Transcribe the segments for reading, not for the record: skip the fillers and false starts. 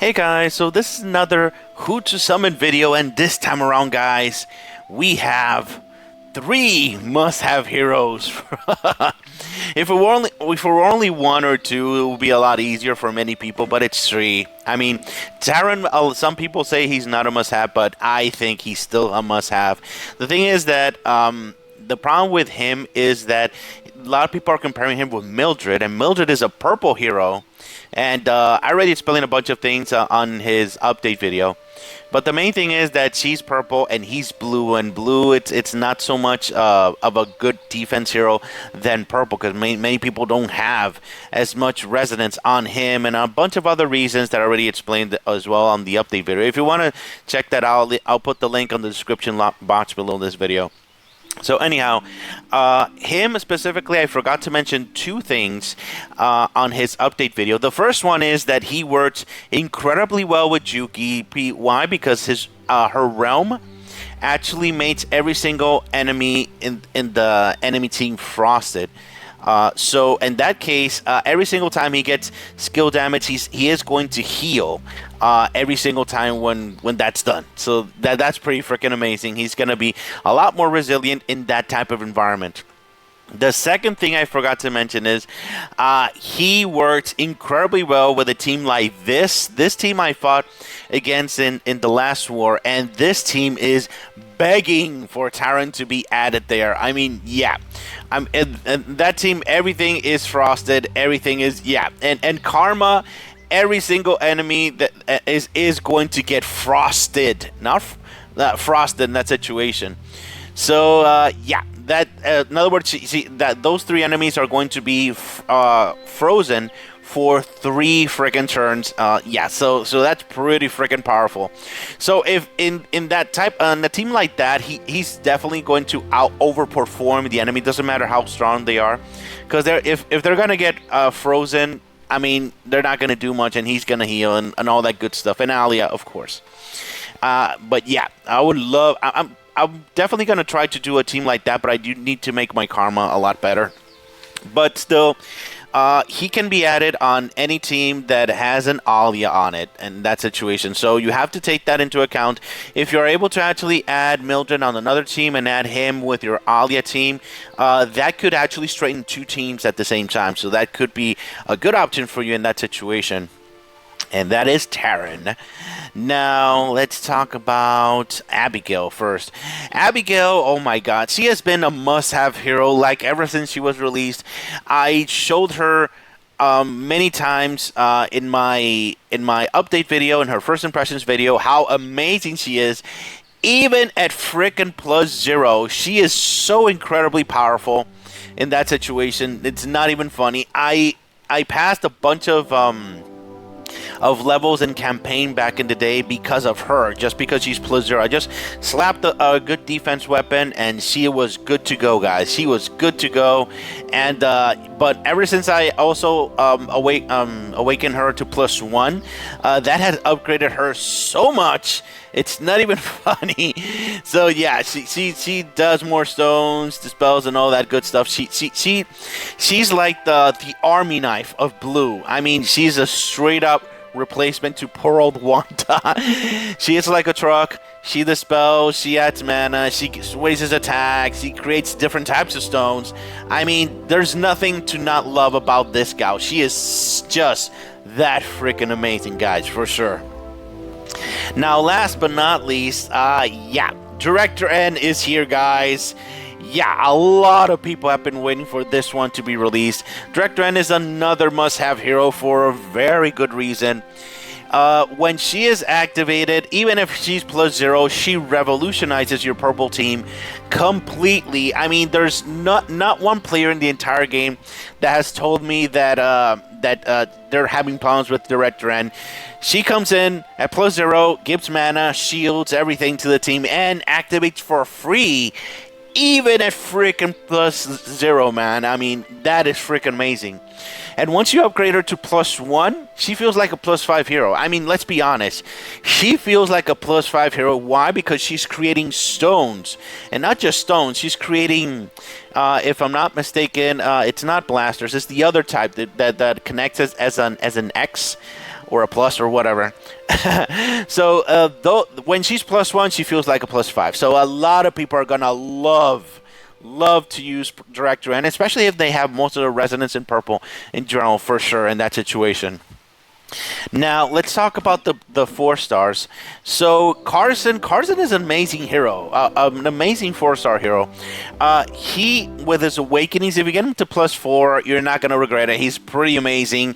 Hey guys, so this is another Who to Summon video, and this time around, guys, we have three must-have heroes. If it were only one or two, it would be a lot easier for many people, but it's three. I mean, Taron, some people say he's not a must-have, but I think he's still a must-have. The thing is that the problem with him is that a lot of people are comparing him with Mildred, and Mildred is a purple hero. And I already explained a bunch of things on his update video. But the main thing is that she's purple and he's blue. And blue, it's not so much of a good defense hero than purple, because many people don't have as much resonance on him, and a bunch of other reasons that I already explained as well on the update video. If you want to check that out, I'll put the link on the description box below this video. So anyhow, him specifically, I forgot to mention two things on his update video. The first one is that he works incredibly well with Juki. Why? Because her realm actually makes every single enemy in the enemy team frosted. So in that case, every single time he gets skill damage, he is going to heal every single time when that's done. So that's pretty freaking amazing. He's going to be a lot more resilient in that type of environment. The second thing I forgot to mention is he works incredibly well with a team like this. This team I fought against in the last war, and this team is begging for Taron to be added there. I mean, yeah. And that team, everything is frosted. Everything is, yeah. And Karma, every single enemy that is going to get frosted. Not frosted in that situation. So, yeah. That in other words, see that those three enemies are going to be frozen for 3 friggin' turns. Yeah, so that's pretty friggin' powerful. So if in that type on a team like that, he's definitely going to overperform the enemy. Doesn't matter how strong they are, because if they're gonna get frozen, I mean, they're not gonna do much, and he's gonna heal and all that good stuff. And Antia, of course. But yeah, I would love. I'm definitely going to try to do a team like that, but I do need to make my Karma a lot better. But still, he can be added on any team that has an Antia on it in that situation. So you have to take that into account. If you're able to actually add Mildred on another team and add him with your Antia team, that could actually straighten 2 teams at the same time. So that could be a good option for you in that situation. And that is Taron. Now, let's talk about Abigail first. Abigail, oh my god, she has been a must-have hero like ever since she was released. I showed her many times in my update video, in her first impressions video, how amazing she is. Even at frickin' +0, she is so incredibly powerful in that situation. It's not even funny. I passed a bunch of levels in campaign back in the day because of her, just because she's +0. I just slapped a good defense weapon and she was good to go, guys. She was good to go. And but ever since I also awakened her to +1, that has upgraded her so much, it's not even funny. So yeah, she does more stones, dispels, and all that good stuff. She's like the army knife of blue. I mean, she's a straight up replacement to poor old Wanda. She is like a truck. She dispels, she adds mana, she raises attacks, she creates different types of stones. I mean, there's nothing to not love about this gal. She is just that freaking amazing, guys, for sure. Now, last but not least, yeah, Director N is here, guys. Yeah, a lot of people have been waiting for this one to be released. Director N is another must-have hero for a very good reason. When she is activated, even if she's +0, she revolutionizes your purple team completely. I mean, there's not one player in the entire game that has told me that they're having problems with Director N. She comes in at +0, gives mana, shields, everything to the team, and activates for free. Even at freaking +0, man. I mean, that is freaking amazing. And once you upgrade her to +1, she feels like a +5 hero. I mean, let's be honest. She feels like a +5 hero. Why? Because she's creating stones. And not just stones. She's creating, if I'm not mistaken, it's not blasters. It's the other type that connects as an X or a plus or whatever. So though when she's +1, she feels like a +5. So a lot of people are gonna love to use Director, and especially if they have most of the resonance in purple in general, for sure, in that situation. Now let's talk about the 4 stars. So Carson is an amazing hero, an amazing 4-star hero. He with his awakenings, if you get him to +4, you're not gonna regret it. He's pretty amazing.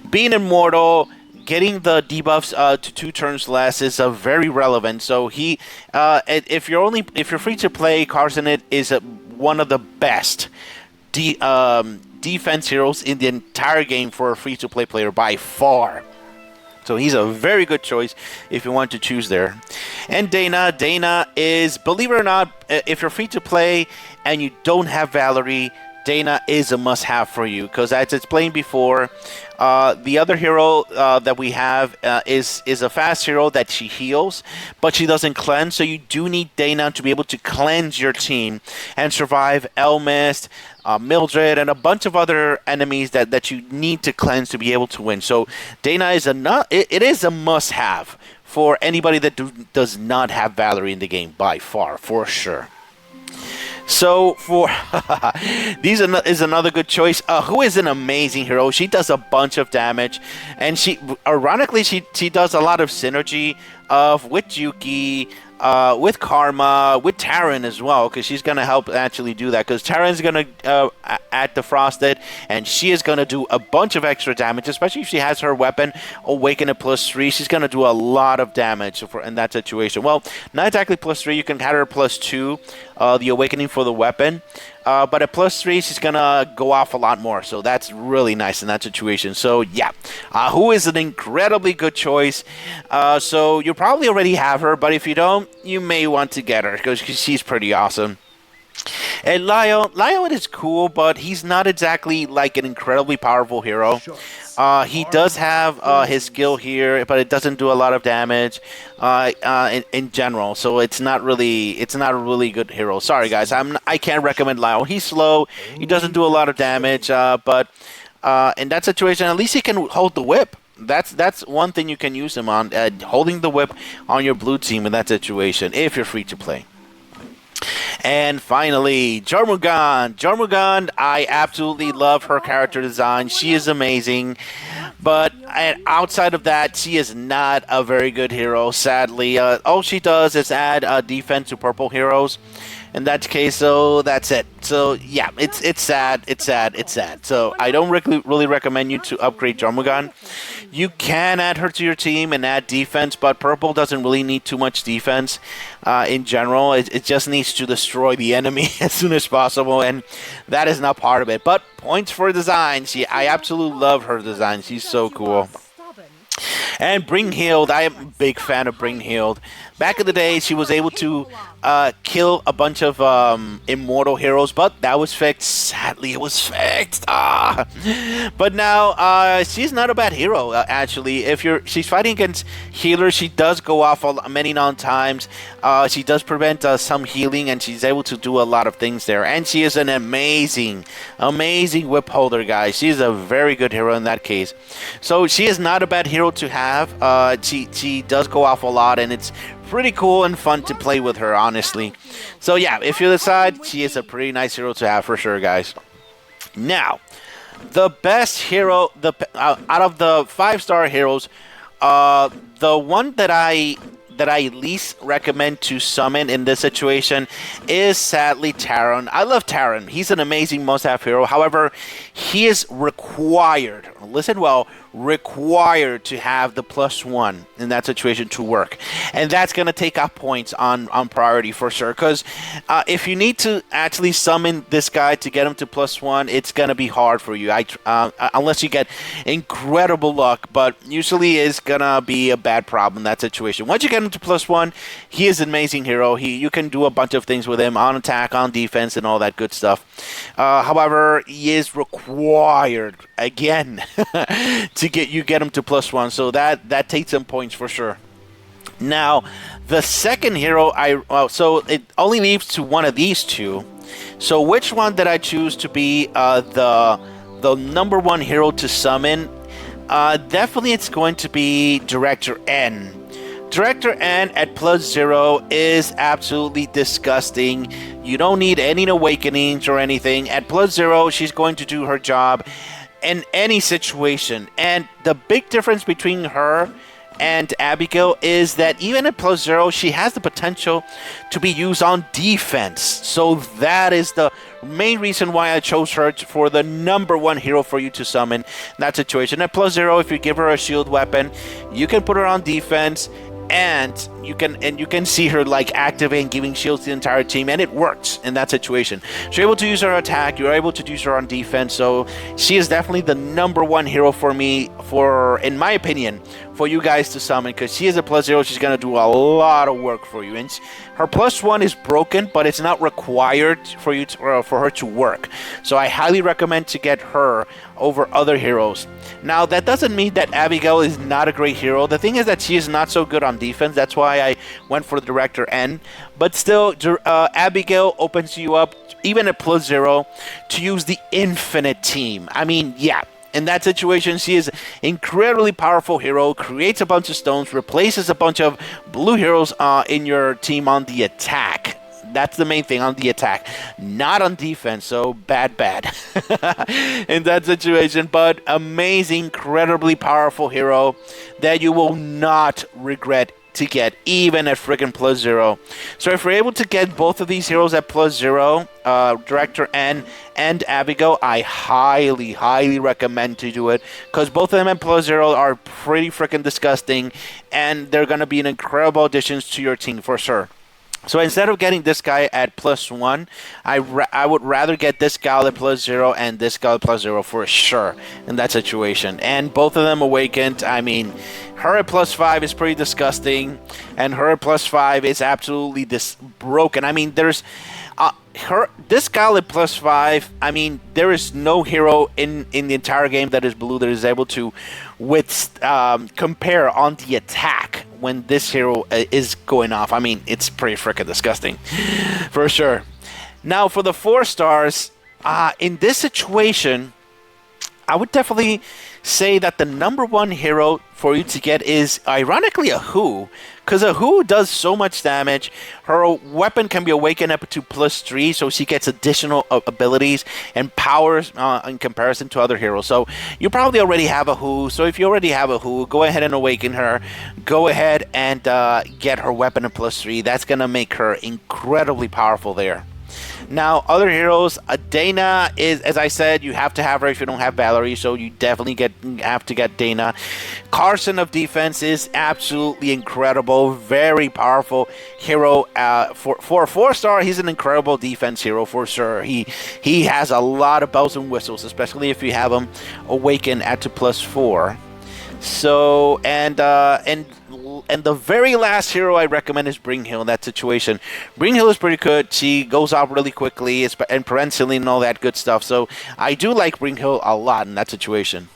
Being immortal, getting the debuffs to 2 turns less is very relevant. So if you're free to play, Carson is one of the best defense heroes in the entire game for a free to play player by far. So he's a very good choice if you want to choose there. And Dana is, believe it or not, if you're free to play and you don't have Valerie, Dana is a must-have for you, because as explained before, the other hero that we have is a fast hero that she heals, but she doesn't cleanse. So you do need Dana to be able to cleanse your team and survive Elmist, Mildred, and a bunch of other enemies that you need to cleanse to be able to win. So Dana is it is a must-have for anybody that does not have Valerie in the game, by far, for sure. So for these is another good choice. Who is an amazing hero? She does a bunch of damage, and ironically she does a lot of synergy with Yuki, with Karma, with Taron as well, because she's gonna help actually do that. Because Taron's gonna add Defrosted, and she is gonna do a bunch of extra damage, especially if she has her weapon Awaken at +3. She's gonna do a lot of damage in that situation. Well, not exactly +3. You can have her +2, the Awakening for the weapon. But at +3, she's gonna go off a lot more, so that's really nice in that situation. So yeah, who is an incredibly good choice. So you probably already have her, but if you don't, you may want to get her because she's pretty awesome. And Lyle is cool, but he's not exactly like an incredibly powerful hero. He does have his skill here, but it doesn't do a lot of damage in general. So it's not a really good hero. Sorry guys, I can't recommend Lyle. He's slow. He doesn't do a lot of damage, but in that situation, at least he can hold the whip. That's one thing you can use him on, holding the whip on your blue team in that situation if you're free to play. And finally, Jormungand, I absolutely love her character design. She is amazing. But outside of that, she is not a very good hero, sadly. All she does is add defense to purple heroes. In that case, so that's it. So yeah, it's sad. So I don't really recommend you to upgrade Jormungand. You can add her to your team and add defense, but purple doesn't really need too much defense in general. It just needs to destroy the enemy as soon as possible, and that is not part of it. But points for design. I absolutely love her design. She's so cool. And Bringhild, I am a big fan of Bringhild. Back in the day, she was able to kill a bunch of immortal heroes, but that was fixed. Sadly, it was fixed. But now, she's not a bad hero, actually. She's fighting against healers, she does go off many non-times. She does prevent some healing, and she's able to do a lot of things there. And she is an amazing whip holder, guys. She's a very good hero in that case. So she is not a bad hero to have. She does go off a lot, and it's pretty cool and fun to play with her, honestly. So yeah, if you decide, she is a pretty nice hero to have for sure, guys. Now, the best hero, out of the 5-star heroes, the one that I least recommend to summon in this situation is sadly Taron. I love Taron. He's an amazing must-have hero. However, he is required, listen well, required to have the +1 in that situation to work. And that's going to take up points on priority for sure. Because if you need to actually summon this guy to get him to +1, it's going to be hard for you. Unless you get incredible luck. But usually it's going to be a bad problem in that situation. Once you get him to +1, he is an amazing hero. You can do a bunch of things with him on attack, on defense, and all that good stuff. However, he is required, again, to get him to +1, so that takes some points for sure. Now, the second hero, so it only leaves to one of these two. So which one did I choose to be the number 1 hero to summon? Definitely it's going to be Director N. Director N at +0 is absolutely disgusting. You don't need any awakenings or anything. At +0, she's going to do her job in any situation. And the big difference between her and Abigail is that even at +0, she has the potential to be used on defense. So that is the main reason why I chose her for the #1 hero for you to summon in that situation. At +0, if you give her a shield weapon, you can put her on defense, and you can see her like activating, giving shields to the entire team, and it works in that situation. So you're able to use her attack, you're able to use her on defense. So she is definitely the #1 hero for me, in my opinion, for you guys to summon, because she is a +0. She's gonna do a lot of work for you, and her +1 is broken, but it's not required for you for her to work. So I highly recommend to get her over other heroes. Now, that doesn't mean that Abigail is not a great hero. The thing is that she is not so good on defense. That's why I went for Director N. But still, Abigail opens you up, even at +0, to use the infinite team. I mean, yeah. In that situation, she is incredibly powerful hero, creates a bunch of stones, replaces a bunch of blue heroes in your team on the attack. That's the main thing, on the attack, not on defense. So bad in that situation. But amazing, incredibly powerful hero that you will not regret to get, even at friggin' +0. So if we're able to get both of these heroes at +0, Director N and Abigail, I highly recommend to do it, because both of them at +0 are pretty freaking disgusting, and they're going to be an incredible additions to your team for sure. So instead of getting this guy at +1, I would rather get this guy at +0 and this guy at +0 for sure in that situation. And both of them awakened. I mean, her at +5 is pretty disgusting, and her at +5 is absolutely broken. I mean, there's this guy at +5. I mean, there is no hero in the entire game that is blue that is able to compare on the attack when this hero is going off. I mean, it's pretty freaking disgusting for sure. Now, for the 4 stars, in this situation, I would definitely say that the #1 hero for you to get is ironically a Who, because a Who does so much damage. Her weapon can be awakened up to +3, so she gets additional abilities and powers in comparison to other heroes. So you probably already have a Who. So if you already have a Who, go ahead and awaken her. Go ahead and get her weapon at +3. That's gonna make her incredibly powerful there. Now, other heroes, Dana is, as I said, you have to have her if you don't have Valerie, so you definitely have to get Dana. Carson of defense is absolutely incredible, very powerful hero. For a 4-star, he's an incredible defense hero for sure. He has a lot of bells and whistles, especially if you have him awaken at to +4. So, and the very last hero I recommend is Bringhill in that situation. Bringhill is pretty good. She goes off really quickly, and prevents healing and all that good stuff. So I do like Bringhill a lot in that situation.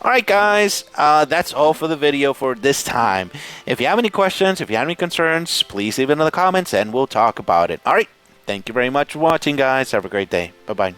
Alright guys, that's all for the video for this time. If you have any questions, if you have any concerns, please leave it in the comments and we'll talk about it. Alright, thank you very much for watching guys. Have a great day. Bye-bye.